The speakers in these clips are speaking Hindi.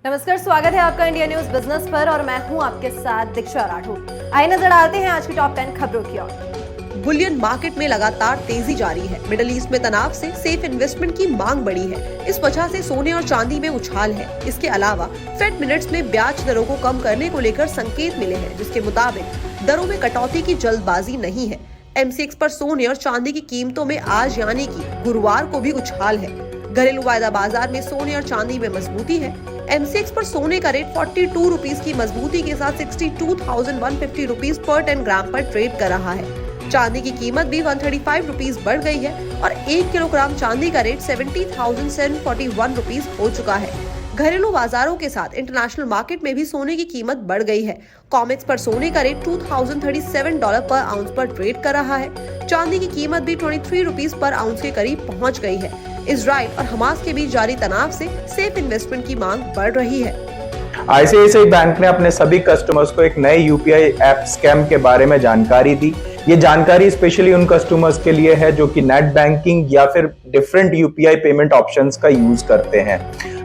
नमस्कार, स्वागत है आपका इंडिया न्यूज बिजनेस पर और मैं हूं आपके साथ दीक्षा राठौर। आइए नजर डालते हैं आज की टॉप 10 खबरों की ओर। बुलियन मार्केट में लगातार तेजी जारी है। मिडिल ईस्ट में तनाव से सेफ इन्वेस्टमेंट की मांग बढ़ी है। इस वजह से सोने और चांदी में उछाल है। इसके अलावा फेड मिनट्स में ब्याज दरों को कम करने को लेकर संकेत मिले हैं, जिसके मुताबिक दरों में कटौती की जल्दबाजी नहीं है। MCX पर सोने और चांदी की कीमतों में आज यानी कि गुरुवार को भी उछाल है। घरेलू वायदा बाजार में सोने और चांदी में मजबूती है। MCX पर सोने का रेट 42 रुपीज की मजबूती के साथ 62,150 रुपीज पर 10 ग्राम पर ट्रेड कर रहा है। चांदी की कीमत भी 135 रुपीज बढ़ गई है और 1 किलोग्राम चांदी का रेट 70,741 रुपीज हो चुका है। घरेलू बाजारों के साथ इंटरनेशनल मार्केट में भी सोने की कीमत बढ़ गई है। कॉमेक्स पर सोने का रेट $2,037 पर आउंस पर ट्रेड कर रहा है। चांदी की कीमत भी 23 रुपीज पर आउंस के करीब पहुंच गई है। इजराइल और हमास के बीच जारी तनाव से सेफ इन्वेस्टमेंट की मांग बढ़ रही है। ICICI बैंक ने अपने सभी कस्टमर्स को एक नए UPI ऐप स्कैम के बारे में जानकारी दी। ये जानकारी स्पेशली उन कस्टमर्स के लिए है जो कि नेट बैंकिंग या फिर डिफरेंट UPI पेमेंट ऑप्शंस का यूज करते हैं।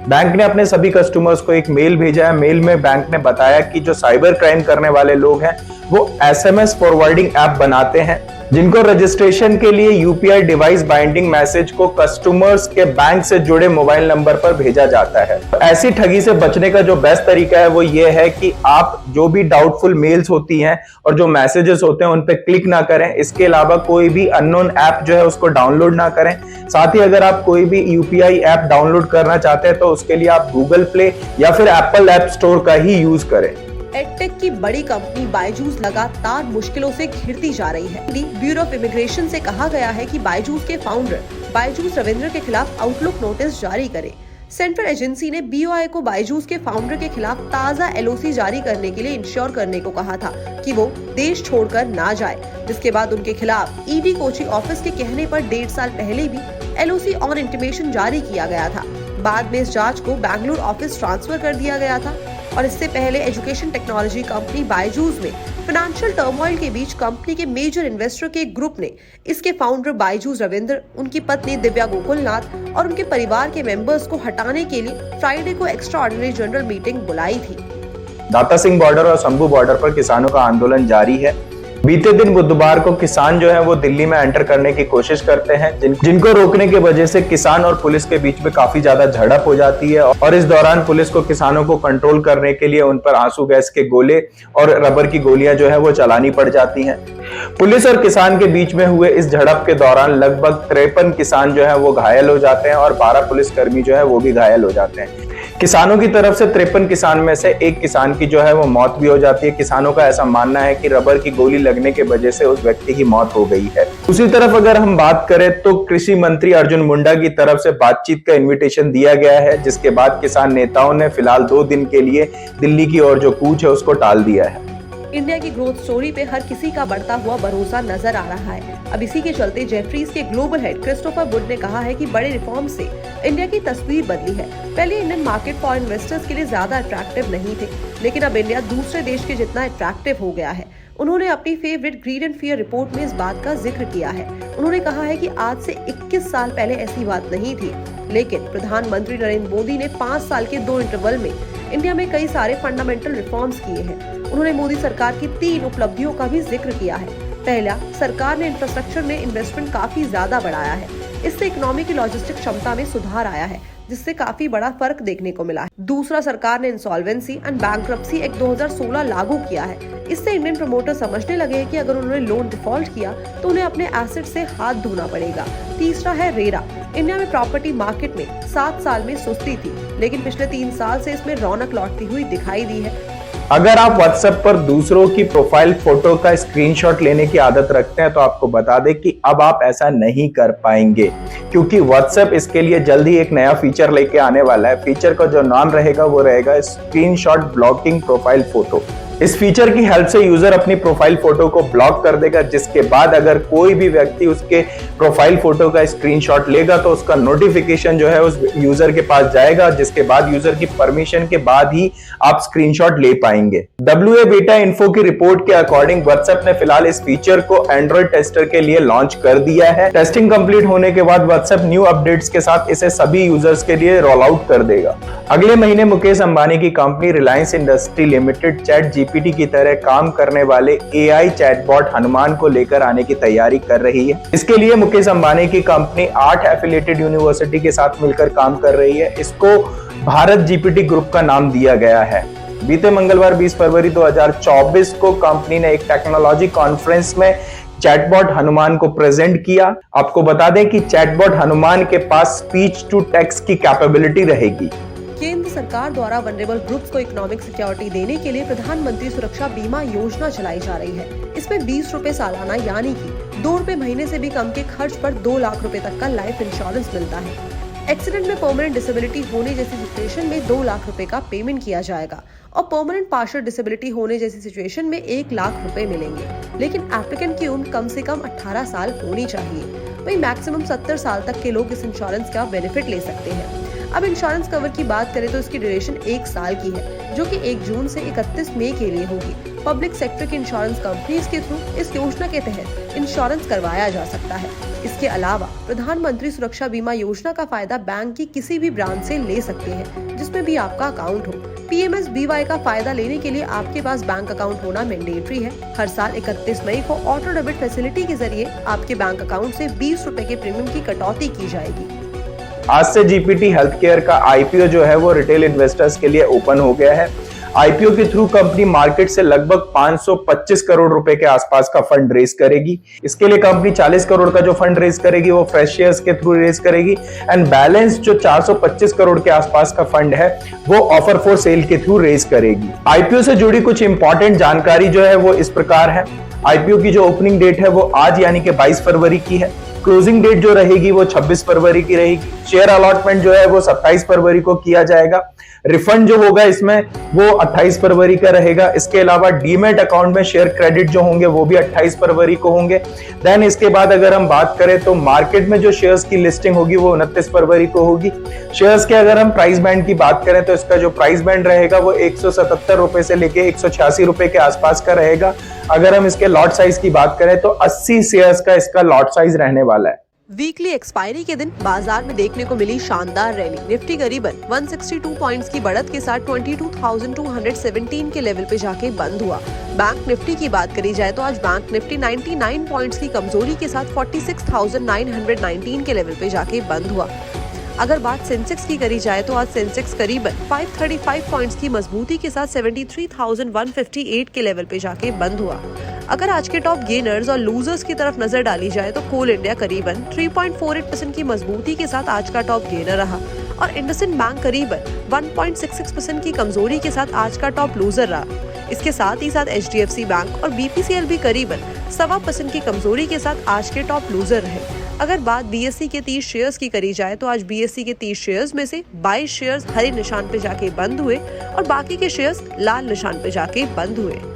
बैंक ने अपने सभी कस्टमर्स को एक मेल भेजा है। मेल में बैंक ने बताया कि जो साइबर क्राइम करने वाले लोग हैं वो SMS फॉरवर्डिंग ऐप बनाते हैं, जिनको रजिस्ट्रेशन के लिए UPI डिवाइस बाइंडिंग मैसेज को कस्टमर्स के बैंक से जुड़े मोबाइल नंबर पर भेजा जाता है। ऐसी ठगी से बचने का जो बेस्ट तरीका है वो ये है कि आप जो भी डाउटफुल मेल्स होती हैं और जो मैसेजेस होते हैं उन पे क्लिक ना करें। इसके अलावा कोई भी अननोन ऐप जो है उसको डाउनलोड ना करें। साथ ही अगर आप कोई भी UPI ऐप डाउनलोड करना चाहते हैं तो उसके लिए आप गूगल प्ले या फिर एप्पल ऐप स्टोर का ही यूज करें। एडटेक की बड़ी कंपनी बायजूस लगातार मुश्किलों से घिरती जा रही है। ब्यूरो ऑफ इमिग्रेशन से कहा गया है कि बायजूस के फाउंडर बायजूस रविंद्र के खिलाफ आउटलुक नोटिस जारी करे। सेंट्रल एजेंसी ने BOI को बायजूस के फाउंडर के खिलाफ ताज़ा LOC जारी करने के लिए इंश्योर करने को कहा था कि वो देश छोड़कर ना जाए, जिसके बाद उनके खिलाफ ED कोची ऑफिस के कहने पर 1.5 साल पहले भी LOC ऑन इंटीमेशन जारी किया गया था। बाद में इस जांच को बैंगलोर ऑफिस ट्रांसफर कर दिया गया था और इससे पहले एजुकेशन टेक्नोलॉजी कंपनी बायजूस में फाइनेंशियल टर्मोइल के बीच कंपनी के मेजर इन्वेस्टर के ग्रुप ने इसके फाउंडर बायजूस रविंद्र, उनकी पत्नी दिव्या गोकुलनाथ और उनके परिवार के मेंबर्स को हटाने के लिए फ्राइडे को एक्स्ट्रा ऑर्डिनरी जनरल मीटिंग बुलाई थी। दाता सिंह बॉर्डर और शंभू बॉर्डर पर किसानों का आंदोलन जारी है। बीते दिन बुधवार को किसान जो है वो दिल्ली में एंटर करने की कोशिश करते हैं, जिनको रोकने की वजह से किसान और पुलिस के बीच में काफी ज्यादा झड़प हो जाती है और इस दौरान पुलिस को किसानों को कंट्रोल करने के लिए उन पर आंसू गैस के गोले और रबर की गोलियां जो है वो चलानी पड़ जाती हैं। पुलिस और किसान के बीच में हुए इस झड़प के दौरान लगभग 53 किसान जो है वो घायल हो जाते हैं और 12 पुलिसकर्मी जो है वो भी घायल हो जाते हैं। किसानों की तरफ से 53 किसान में से एक किसान की जो है वो मौत भी हो जाती है। किसानों का ऐसा मानना है कि रबर की गोली लगने के वजह से उस व्यक्ति की मौत हो गई है। दूसरी तरफ अगर हम बात करें तो कृषि मंत्री अर्जुन मुंडा की तरफ से बातचीत का इन्विटेशन दिया गया है, जिसके बाद किसान नेताओं ने फिलहाल 2 दिन के लिए दिल्ली की ओर जो कूच है उसको टाल दिया है। इंडिया की ग्रोथ स्टोरी पे हर किसी का बढ़ता हुआ भरोसा नजर आ रहा है। अब इसी के चलते जेफरीज के ग्लोबल हेड क्रिस्टोफर वुड ने कहा है कि बड़े रिफॉर्म से इंडिया की तस्वीर बदली है। पहले इंडियन मार्केट फॉर इन्वेस्टर्स के लिए ज्यादा अट्रैक्टिव नहीं थे, लेकिन अब इंडिया दूसरे देश के जितना अट्रैक्टिव हो गया है। उन्होंने अपनी favourite grid and fear report में इस बात का जिक्र किया है। उन्होंने कहा है कि आज से 21 साल पहले ऐसी बात नहीं थी, लेकिन प्रधानमंत्री नरेंद्र मोदी ने 5 साल के 2 इंटरवल में इंडिया में कई सारे फंडामेंटल रिफॉर्म्स किए हैं। उन्होंने मोदी सरकार की 3 उपलब्धियों का भी जिक्र किया है। पहला, सरकार ने इंफ्रास्ट्रक्चर में इन्वेस्टमेंट काफी ज्यादा बढ़ाया है। इससे इकोनॉमी की लॉजिस्टिक क्षमता में सुधार आया है, जिससे काफी बड़ा फर्क देखने को मिला है। दूसरा, सरकार ने इंसॉल्वेंसी एंड बैंक्रप्सी एक्ट 2016 लागू किया है। इससे इंडियन प्रमोटर समझने लगे हैं कि अगर उन्होंने लोन डिफॉल्ट किया तो उन्हें अपने एसेट से हाथ धोना पड़ेगा। तीसरा है रेरा। इंडिया में प्रॉपर्टी मार्केट में 7 साल में सुस्ती थी, लेकिन पिछले 3 साल से इसमें रौनक लौटती हुई दिखाई दी है। अगर आप WhatsApp पर दूसरों की प्रोफाइल फोटो का स्क्रीनशॉट लेने की आदत रखते हैं तो आपको बता दें कि अब आप ऐसा नहीं कर पाएंगे, क्योंकि WhatsApp इसके लिए जल्द ही एक नया फीचर लेके आने वाला है। फीचर का जो नाम रहेगा वो रहेगा स्क्रीनशॉट ब्लॉकिंग प्रोफाइल फोटो। इस फीचर की हेल्प से यूजर अपनी प्रोफाइल फोटो को ब्लॉक कर देगा, जिसके बाद अगर कोई भी व्यक्ति उसके प्रोफाइल फोटो का स्क्रीनशॉट लेगा तो उसका नोटिफिकेशन जो है उस यूजर के पास जाएगा, जिसके बाद यूजर की परमिशन के बाद ही आप स्क्रीनशॉट ले पाएंगे। WA Beta Info की रिपोर्ट के अकॉर्डिंग WhatsApp ने फिलहाल इस फीचर को एंड्रॉइड टेस्टर के लिए लॉन्च कर दिया है। टेस्टिंग कंप्लीट होने के बाद WhatsApp न्यू अपडेट्स के साथ इसे सभी यूजर्स के लिए रोल आउट कर देगा। अगले महीने मुकेश अंबानी की company Reliance industry limited ChatGPT की तरह काम करने वाले AI चैटबॉट हनुमान को लेकर आने की तैयारी कर रही है। इसके लिए मुकेश अंबानी की कंपनी 8 एफिलिएटेड यूनिवर्सिटी के साथ मिलकर काम कर रही है। इसको भारत GPT ग्रुप का नाम दिया गया है। बीते मंगलवार 20 फरवरी 2024 को कंपनी ने एक टेक्नोलॉजी कॉन्फ्रेंस में चैटबॉट हनुमान को प्रेजेंट किया। आपको बता दें कि चैटबॉट हनुमान के पास स्पीच टू टेक्स्ट की कैपेबिलिटी रहेगी। केंद्र सरकार द्वारा वनरेबल ग्रुप्स को इकोनॉमिक सिक्योरिटी देने के लिए प्रधानमंत्री सुरक्षा बीमा योजना चलाई जा रही है। इसमें 20 रुपए सालाना यानी कि 2 रुपए महीने से भी कम के खर्च पर 2 लाख रुपए तक का लाइफ इंश्योरेंस मिलता है। एक्सीडेंट में परमानेंट डिसेबिलिटी होने जैसी सिचुएशन में 2 लाख रुपए का पेमेंट किया जाएगा और परमानेंट पार्शियल डिसेबिलिटी होने जैसी सिचुएशन में 1 लाख रुपए मिलेंगे। लेकिन एप्लीकेंट की उम्र कम से कम 18 साल होनी चाहिए। वहीं मैक्सिमम 70 साल तक के लोग इस इंश्योरेंस का बेनिफिट ले सकते हैं। अब इंश्योरेंस कवर की बात करें तो इसकी ड्यूरेशन 1 साल की है, जो कि 1 जून से 31 मई के लिए होगी। पब्लिक सेक्टर की इंश्योरेंस कंपनीज के थ्रू इस योजना के तहत इंश्योरेंस करवाया जा सकता है। इसके अलावा प्रधानमंत्री सुरक्षा बीमा योजना का फायदा बैंक की किसी भी ब्रांच से ले सकते हैं जिसमें भी आपका अकाउंट हो। PMSBY का फायदा लेने के लिए आपके पास बैंक अकाउंट होना मैंडेटरी है। हर साल 31 मई को ऑटो डेबिट फैसिलिटी के जरिए आपके बैंक अकाउंट से 20 रुपए के प्रीमियम की कटौती की जाएगी। आज से GPT हेल्थ केयर का IPO जो है वो रिटेल इन्वेस्टर्स के लिए ओपन हो गया है। IPO के थ्रू कंपनी मार्केट से लगभग 525 करोड़ रुपए के आसपास का फंड रेज करेगी। इसके लिए कंपनी 40 करोड़ का जो फंड रेज करेगी वो फ्रेश शेयर्स के थ्रू रेज करेगी एंड बैलेंस जो 425 करोड़ के आसपास का फंड है वो ऑफर फॉर सेल के थ्रू रेज करेगी। IPO से जुड़ी कुछ इंपॉर्टेंट जानकारी जो है वो इस प्रकार है। IPO की जो ओपनिंग डेट है वो आज यानी कि 22 फरवरी की है। क्लोजिंग डेट जो रहेगी वो 26 फरवरी की रहेगी। शेयर अलॉटमेंट जो है वो 27 फरवरी को किया जाएगा। रिफंड जो होगा इसमें वो 28 फरवरी का रहेगा। इसके अलावा डीमेट अकाउंट में शेयर क्रेडिट जो होंगे वो भी 28 फरवरी को होंगे। देन इसके बाद अगर हम बात करें तो मार्केट में जो शेयर्स की लिस्टिंग होगी वो 29 फरवरी को होगी। शेयर्स के अगर हम प्राइस बैंड की बात करें तो इसका जो प्राइस बैंड रहेगा वो 177 रुपए से लेके 186 रुपए के आसपास का रहेगा। अगर हम इसके लॉट साइज की बात करें तो 80 शेयर्स का इसका लॉट साइज रहने वाला है। वीकली एक्सपायरी के दिन बाजार में देखने को मिली शानदार रैली। निफ्टी करीबन 162 पॉइंट्स की बढ़त के साथ 22,217 के लेवल पे जाके बंद हुआ। बैंक निफ्टी की बात करी जाए तो आज बैंक निफ्टी 99 पॉइंट्स की कमजोरी के साथ 46,919 के लेवल पे जाके बंद हुआ। अगर बात सेंसेक्स की करी जाए तो आज सेंसेक्स करीबन 535 पॉइंट्स की मजबूती के साथ 73,158 के लेवल पे जाके बंद हुआ। अगर आज के टॉप गेनर्स और लूजर्स की तरफ नजर डाली जाए तो कोल इंडिया करीबन 3.48% की मजबूती के साथ आज का टॉप गेनर रहा और इंडसइंड बैंक करीबन 1.66% की कमजोरी के साथ आज का टॉप लूजर रहा। इसके साथ ही साथ HDFC बैंक और BPCL भी करीबन 1.25% की कमजोरी के साथ आज के टॉप लूजर रहे। अगर बात BSE के 30 शेयर्स की करी जाए तो आज BSE के 30 शेयर्स में से 22 शेयर्स हरे निशान पे जाके बंद हुए और बाकी के शेयर्स लाल निशान पे जाके बंद हुए।